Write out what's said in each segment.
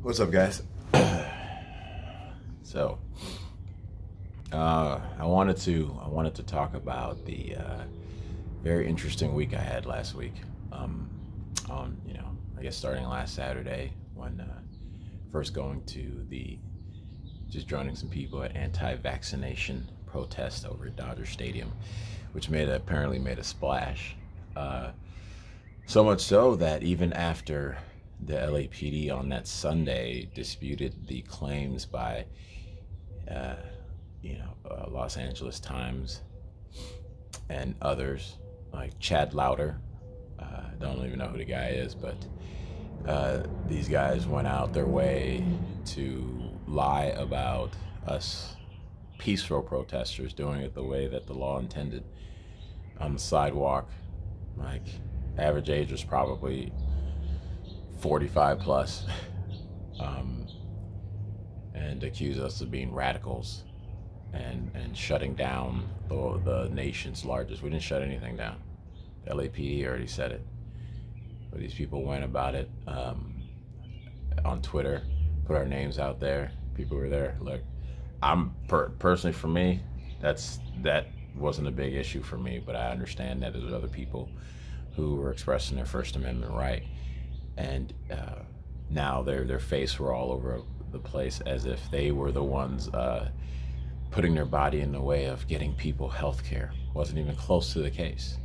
What's up, guys? So, I wanted to talk about the very interesting week I had last week. On I guess starting last Saturday when first going to just joining some people at anti-vaccination protest over at Dodger Stadium, which apparently made a splash. So much so that even after the LAPD on that Sunday disputed the claims by, Los Angeles Times and others like Chad Lauder. Don't even know who the guy is, but these guys went out their way to lie about us peaceful protesters doing it the way that the law intended on the sidewalk. Like, average age was probably 45 plus, and accuse us of being radicals and shutting down the nation's largest. We didn't shut anything down. The LAPD already said it. But these people went about it on Twitter, put our names out there. People were there. Look, personally, for me, that wasn't a big issue for me, but I understand that there's other people who were expressing their First Amendment right, and now their face were all over the place as if they were the ones putting their body in the way of getting people health care. Wasn't even close to the case.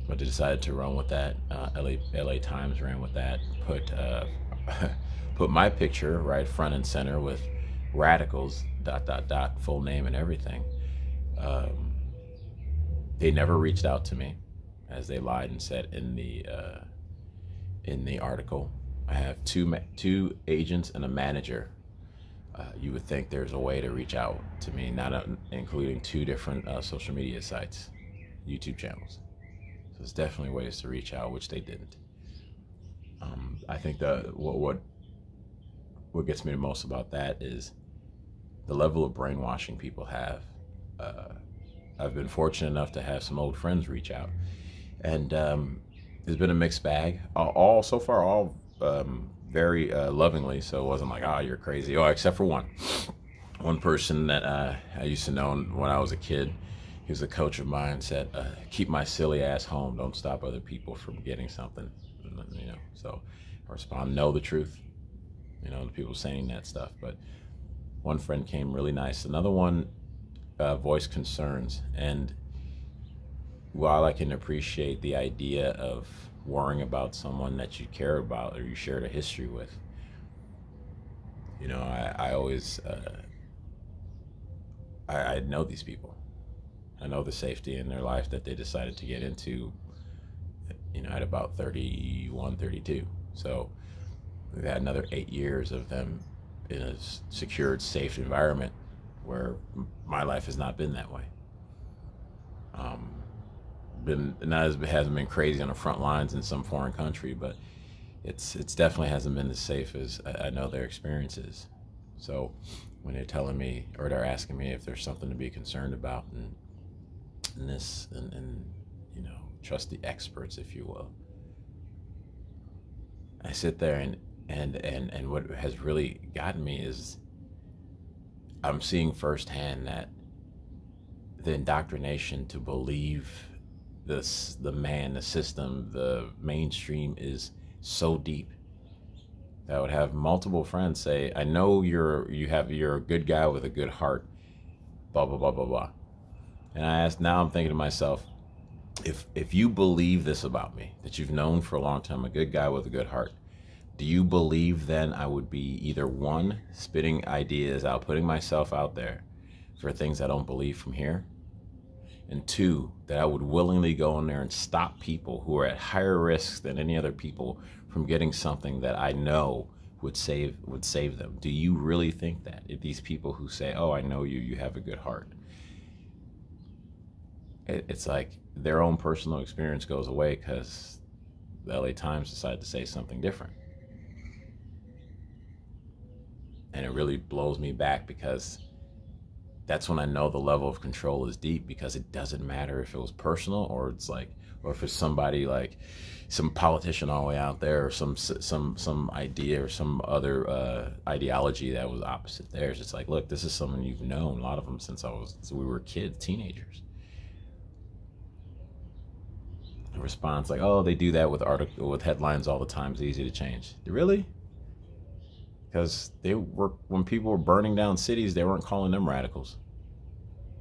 But they decided to run with that. LA Times ran with that, put my picture right front and center with radicals, ... full name and everything. They never reached out to me, as they lied and said in the article. I have two agents and a manager. You would think there's a way to reach out to me, not including two different social media sites, YouTube channels. So there's definitely ways to reach out, which they didn't. I think what gets me the most about that is the level of brainwashing people have. I've been fortunate enough to have some old friends reach out, and there's been a mixed bag. All so far, all very lovingly. So it wasn't like, oh, you're crazy. Oh, except for one person that I used to know when I was a kid. He was a coach of mine. Said, "Keep my silly ass home. Don't stop other people from getting something." So I respond, "Know the truth." The people saying that stuff. But one friend came really nice. Another one voiced concerns. And while I can appreciate the idea of worrying about someone that you care about or you shared a history with, I always I know these people. I know the safety in their life that they decided to get into, at about 31, 32. So we've had another 8 years of them in a secured, safe environment where my life has not been that way. It hasn't been crazy on the front lines in some foreign country, but it's definitely hasn't been as safe as I know their experience is. So when they're telling me, or they're asking me if there's something to be concerned about, and trust the experts, if you will, I sit there and what has really gotten me is I'm seeing firsthand that the indoctrination to believe the system, the mainstream is so deep that I would have multiple friends say, "I know you're a good guy with a good heart, blah blah blah blah blah." And now I'm thinking to myself, if you believe this about me, that you've known for a long time, a good guy with a good heart, do you believe then I would be either one, spitting ideas out, putting myself out there for things I don't believe from here, and two, that I would willingly go in there and stop people who are at higher risk than any other people from getting something that I know would save them? Do you really think that? If these people who say, "Oh, I know you have a good heart," it's like their own personal experience goes away because the LA Times decided to say something different. And it really blows me back, because that's when I know the level of control is deep, because it doesn't matter if it was personal or it's like, or if it's somebody like some politician all the way out there, or some idea or some other ideology that was opposite theirs. It's like, look, this is someone you've known, a lot of them since we were kids, teenagers. The response like, oh, they do that with headlines all the time. It's easy to change. Really? Because when people were burning down cities, they weren't calling them radicals,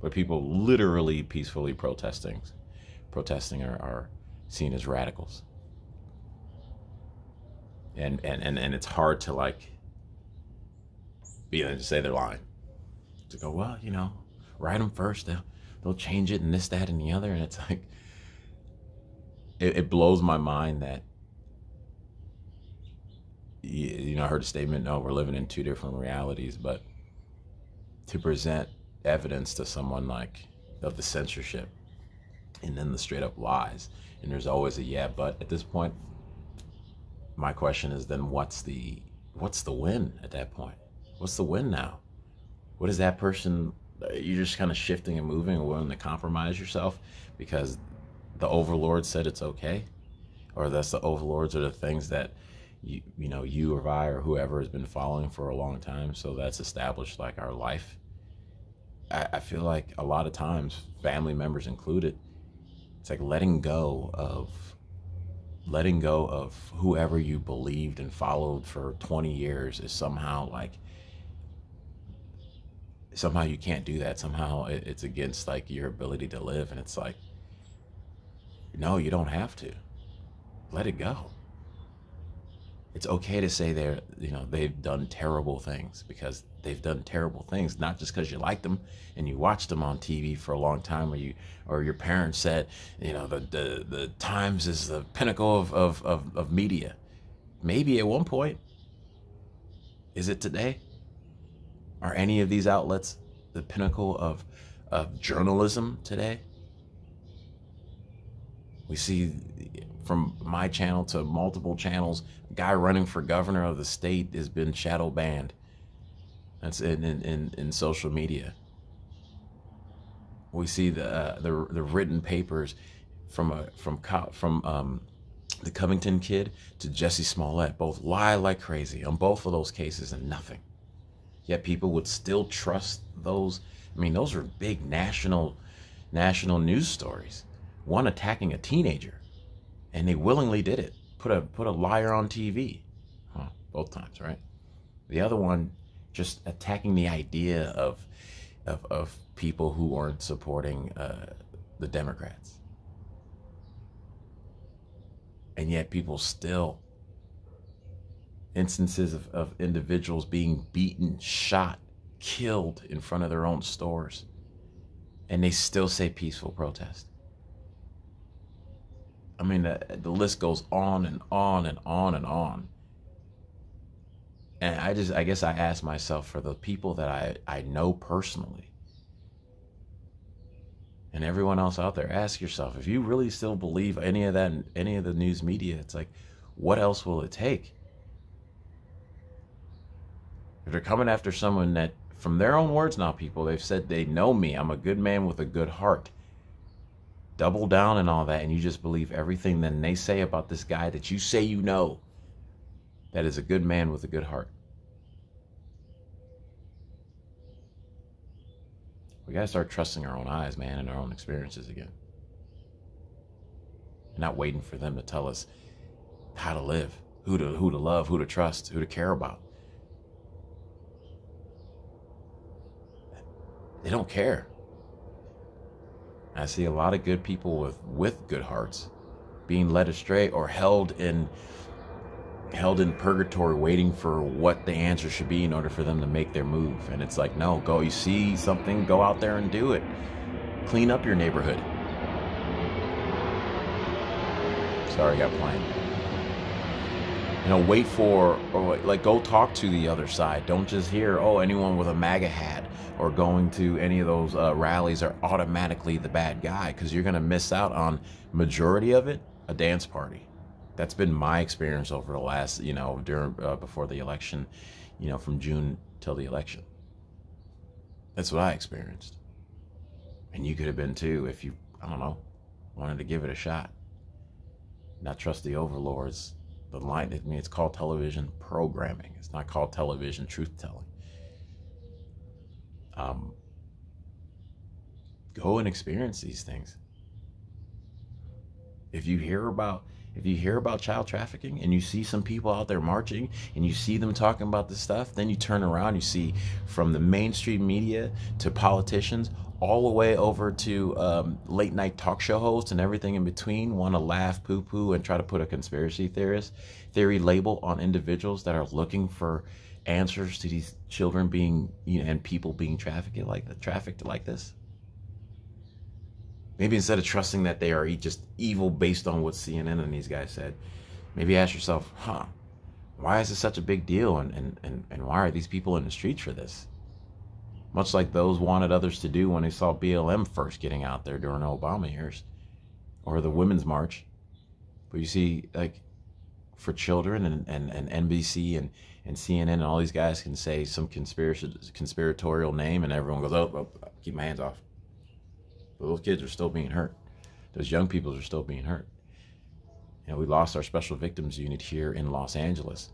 but people literally peacefully protesting are seen as radicals. And it's hard to like be able to say they're lying. To go, well, write them first. They'll change it and this, that, and the other. And it's like, it blows my mind that, I heard a statement, no, we're living in two different realities, but to present evidence to someone like of the censorship and then the straight up lies, and there's always a yeah, but at this point, my question is then what's the win at that point? What's the win now? What is that person? You're just kind of shifting and moving and willing to compromise yourself because the overlord said it's okay, or that's the overlords are the things that you or I or whoever has been following for a long time. So that's established like our life. I feel like a lot of times, family members included, it's like letting go of whoever you believed and followed for 20 years is somehow you can't do that. Somehow it's against like your ability to live. And it's like, no, you don't have to. Let it go. It's okay to say they've done terrible things, because they've done terrible things, not just because you liked them and you watched them on TV for a long time, or your parents said, the Times is the pinnacle of media. Maybe at one point. Is it today? Are any of these outlets the pinnacle of journalism today? We see from my channel to multiple channels, a guy running for governor of the state has been shadow banned. That's in social media. We see the written papers from the Covington kid to Jesse Smollett, both lie like crazy on both of those cases and nothing. Yet people would still trust those. I mean, those are big national news stories. One attacking a teenager, and they willingly did it. Put a liar on TV. Huh, both times, right? The other one just attacking the idea of people who aren't supporting the Democrats. And yet people still, instances of individuals being beaten, shot, killed in front of their own stores, and they still say peaceful protest. I mean, the list goes on and on and on and on. And I guess I ask myself, for the people that I know personally, and everyone else out there, ask yourself, if you really still believe any of that, any of the news media, it's like, what else will it take? If they're coming after someone that, from their own words now, people, they've said they know me, I'm a good man with a good heart. Double down and all that, and you just believe everything then they say about this guy that you say you know, that is a good man with a good heart. We gotta start trusting our own eyes, man, and our own experiences again. And not waiting for them to tell us how to live, who to love, who to trust, who to care about. They don't care. I see a lot of good people with good hearts being led astray or held in purgatory, waiting for what the answer should be in order for them to make their move. And it's like, no, go, you see something, go out there and do it. Clean up your neighborhood. Sorry, I got playing. Wait for, or like, go talk to the other side. Don't just hear, oh, anyone with a MAGA hat or going to any of those rallies are automatically the bad guy, because you're going to miss out on majority of it, a dance party. That's been my experience over the last, before the election, from June till the election. That's what I experienced. And you could have been too if you, I don't know, wanted to give it a shot. not trust the overlords. The line, I mean, it's called television programming. It's not called television truth-telling. Go and experience these things. If you hear about child trafficking and you see some people out there marching and you see them talking about this stuff, then you turn around, you see from the mainstream media to politicians all the way over to late night talk show hosts and everything in between want to laugh, poo-poo, and try to put a conspiracy theory label on individuals that are looking for answers to these children being, and people being trafficked like this. Maybe instead of trusting that they are just evil based on what CNN and these guys said, maybe ask yourself, why is this such a big deal? And why are these people in the streets for this? Much like those wanted others to do when they saw BLM first getting out there during the Obama years, or the Women's March. But you see, like, for children and NBC and CNN and all these guys can say some conspiratorial name and everyone goes, oh, keep my hands off. But those kids are still being hurt. Those young people are still being hurt. We lost our special victims unit here in Los Angeles.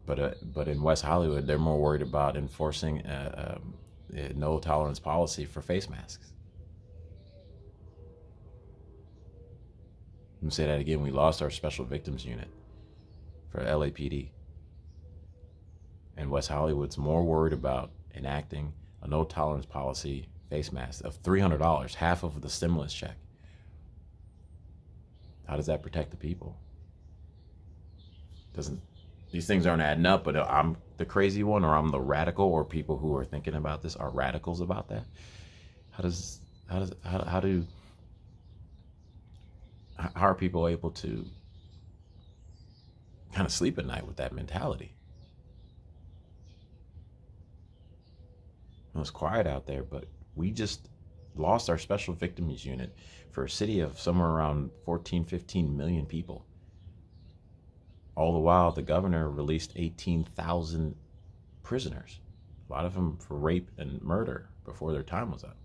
But in West Hollywood, they're more worried about enforcing a no tolerance policy for face masks. Let me say that again. We lost our special victims unit for LAPD. And West Hollywood's more worried about enacting a no tolerance policy face mask of $300, half of the stimulus check. How does that protect the people? These things aren't adding up, but I'm the crazy one, or I'm the radical, or people who are thinking about this are radicals about that. How are people able to kind of sleep at night with that mentality? It was quiet out there, but we just lost our special victims unit for a city of somewhere around 14, 15 million people. All the while, the governor released 18,000 prisoners, a lot of them for rape and murder before their time was up.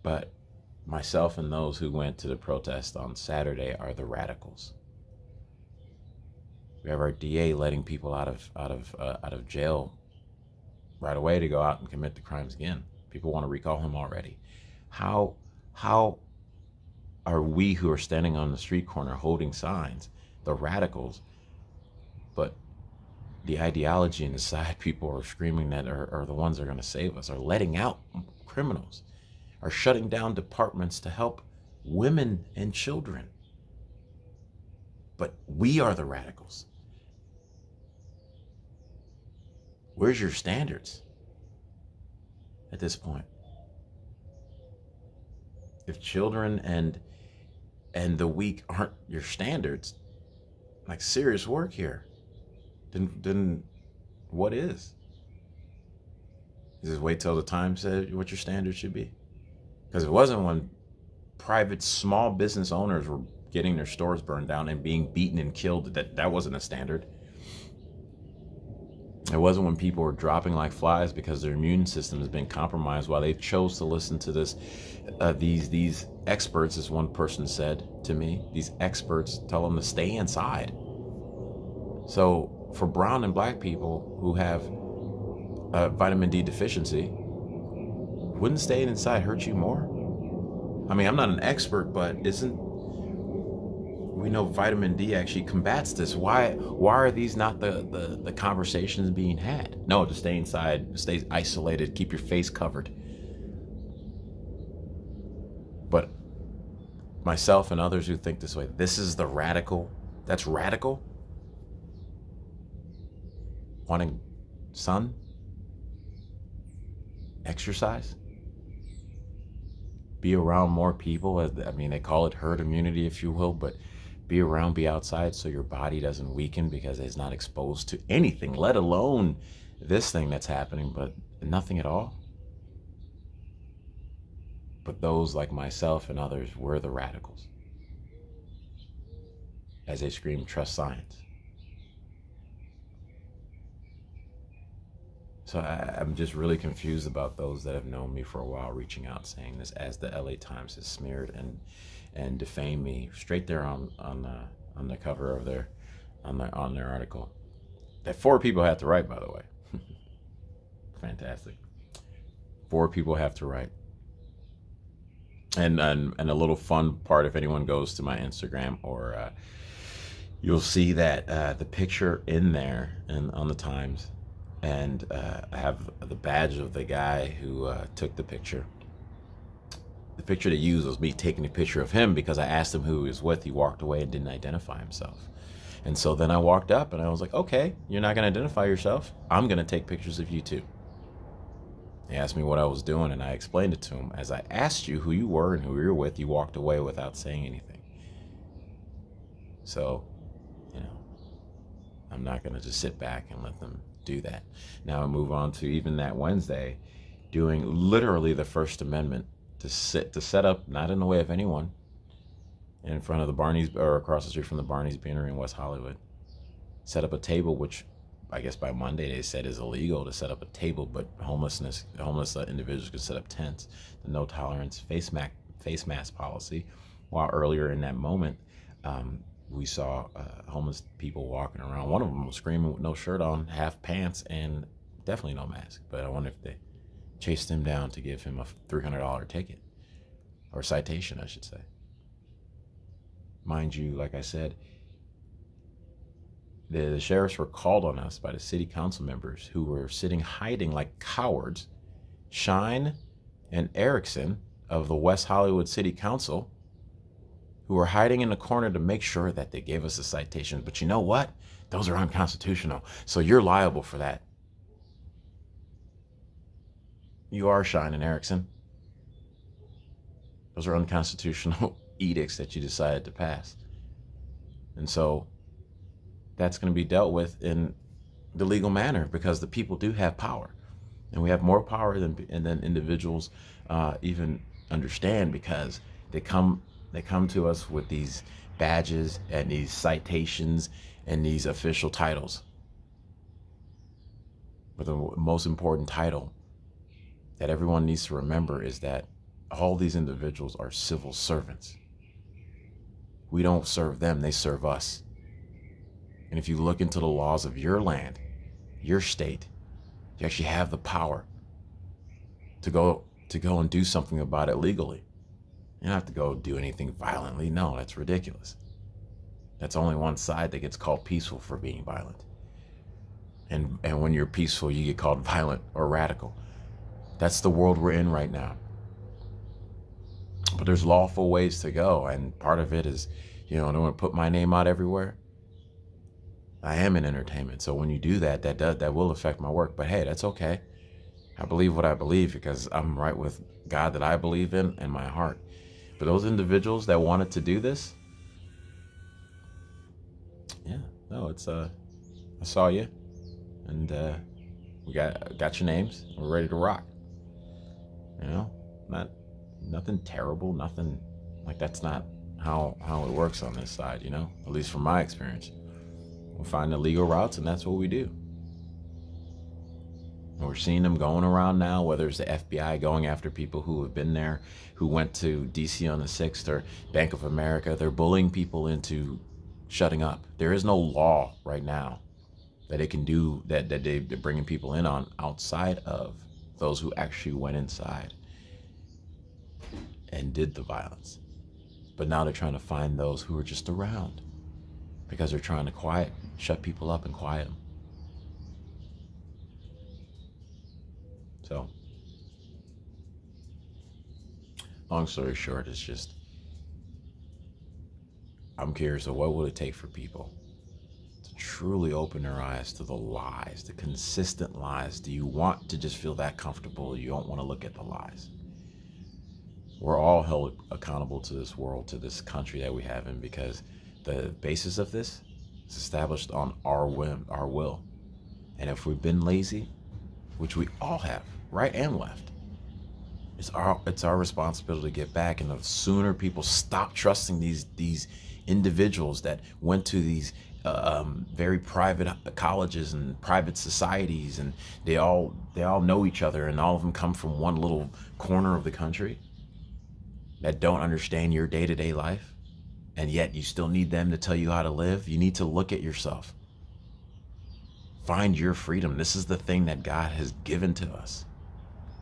But myself and those who went to the protest on Saturday are the radicals. We have our DA letting people out of jail right away to go out and commit the crimes again. People want to recall him already. How are we who are standing on the street corner holding signs, the radicals, but the ideology inside people are screaming that are the ones that are going to save us, are letting out criminals, are shutting down departments to help women and children? But we are the radicals. Where's your standards at this point? If children and the weak aren't your standards, like serious work here, then what is? You just wait till the Times said what your standards should be? Because it wasn't when private small business owners were getting their stores burned down and being beaten and killed that wasn't a standard. It wasn't when people were dropping like flies because their immune system has been compromised while they chose to listen to these experts, as one person said to me. These experts tell them to stay inside. So for brown and black people who have vitamin D deficiency, wouldn't staying inside hurt you more? I mean, I'm not an expert, but we know vitamin D actually combats this. Why are these not the conversations being had? No, to stay inside, stay isolated, keep your face covered. But myself and others who think this way, this is the radical. That's radical? Wanting sun? Exercise? Be around more people. I mean, they call it herd immunity, if you will, but be around, be outside so your body doesn't weaken because it's not exposed to anything, let alone this thing that's happening, but nothing at all. But those like myself and others were the radicals. As they scream, trust science. So I'm just really confused about those that have known me for a while reaching out saying this, as the LA Times has smeared and defame me straight there on the cover of their on their article. That 4 people have to write, by the way. Fantastic. 4 people have to write. And a little fun part, if anyone goes to my Instagram, or you'll see that the picture in there and on the Times, and I have the badge of the guy who took the picture. The picture they used was me taking a picture of him because I asked him who he was with. He walked away and didn't identify himself. And so then I walked up and I was like, okay, you're not going to identify yourself. I'm going to take pictures of you too. He asked me what I was doing, and I explained it to him. As I asked you who you were and who you were with, you walked away without saying anything. So, you know, I'm not going to just sit back and let them do that. Now I move on to even that Wednesday, doing literally the First Amendment to set up, not in the way of anyone, in front of the Barney's, or across the street from the Barney's Beanery in West Hollywood. Set up a table, which I guess by Monday they said is illegal to set up a table, but homeless individuals could set up tents. The no tolerance face mask policy. While earlier in that moment, we saw homeless people walking around. One of them was screaming with no shirt on, half pants, and definitely no mask. But I wonder if they chased him down to give him a $300 ticket, or citation, I should say. Mind you, like I said, the sheriffs were called on us by the city council members who were sitting hiding like cowards. Shine and Erickson of the West Hollywood City Council, who were hiding in the corner to make sure that they gave us a citation. But you know what? Those are unconstitutional. So you're liable for that. You are Shine and Erickson. Those are unconstitutional edicts that you decided to pass. And so that's going to be dealt with in the legal manner, because the people do have power, and we have more power than individuals even understand, because they come to us with these badges and these citations and these official titles. But the most important title that everyone needs to remember is that all these individuals are civil servants. We don't serve them, they serve us. And if you look into the laws of your land, your state, you actually have the power to go and do something about it legally. You don't have to go do anything violently. No, that's ridiculous. That's only one side that gets called peaceful for being violent. And when you're peaceful, you get called violent or radical. That's the world we're in right now. But there's lawful ways to go, and part of it is, I don't want to put my name out everywhere. I am in entertainment, so when you do that, that will affect my work. But hey, that's okay. I believe what I believe because I'm right with God that I believe in and my heart. But those individuals that wanted to do this, it's I saw you, and we got your names. We're ready to rock. Nothing terrible, nothing like that's not how it works on this side. At least from my experience. We'll find the legal routes, and that's what we do. And we're seeing them going around now, whether it's the FBI going after people who have been there, who went to DC on the 6th, or Bank of America. They're bullying people into shutting up. There is no law right now that it can do that they're bringing people in on outside of those who actually went inside and did the violence. But now they're trying to find those who are just around, because they're trying to shut people up and quiet them. So, long story short, it's just, I'm curious of what will it take for people to truly open their eyes to the lies, the consistent lies. Do you want to just feel that comfortable? You don't want to look at the lies. We're all held accountable to this world, to this country that we have in, because the basis of this is established on our whim, our will. And if we've been lazy, which we all have, right and left, it's our responsibility to get back. And the sooner people stop trusting these individuals that went to these very private colleges and private societies, and they all know each other, and all of them come from one little corner of the country, that don't understand your day-to-day life, and yet you still need them to tell you how to live. You need to look at yourself. Find your freedom. This is the thing that God has given to us.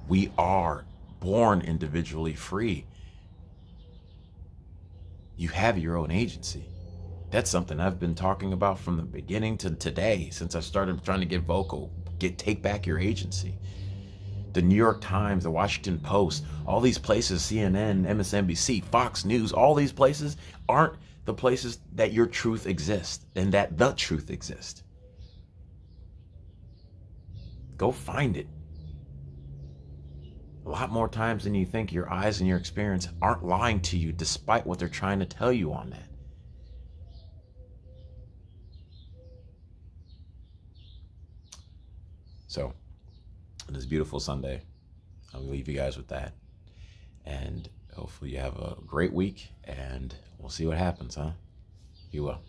We are born individually free. You have your own agency. That's something I've been talking about from the beginning to today, since I started trying to get vocal. Take back your agency. The New York Times, the Washington Post, all these places, CNN, MSNBC, Fox News, all these places aren't the places that your truth exists and that the truth exists. Go find it. A lot more times than you think, your eyes and your experience aren't lying to you, despite what they're trying to tell you on that. So, on this beautiful Sunday, I'll leave you guys with that. And hopefully you have a great week, and we'll see what happens, huh? You will.